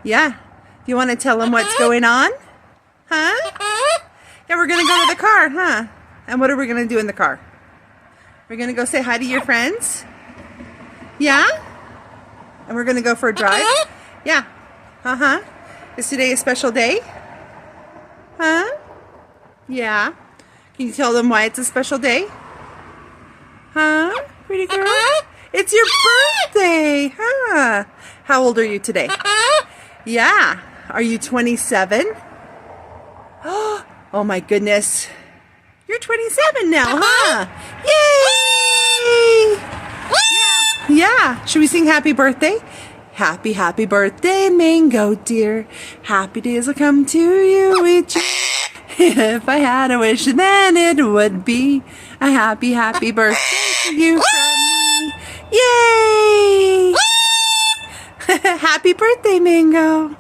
Yeah. Do you want to tell them what's going on? Huh? Yeah, we're going to go to the car, huh? And what are we going to do in the car? We're going to go say hi to your friends? Yeah? And we're going to go for a drive? Yeah. Uh-huh. Is today a special day? Huh? Yeah. Can you tell them why it's a special day? Huh? Pretty girl? It's your birthday, huh? How old are you today? Yeah. Are you 27? Oh my goodness. You're 27 now, huh? Yay! Yeah. Should we sing happy birthday? Happy, happy birthday, Mango dear. Happy days will come to you each year. If I had a wish, then it would be a happy, happy birthday to you from me. Yay! Happy birthday, Mango.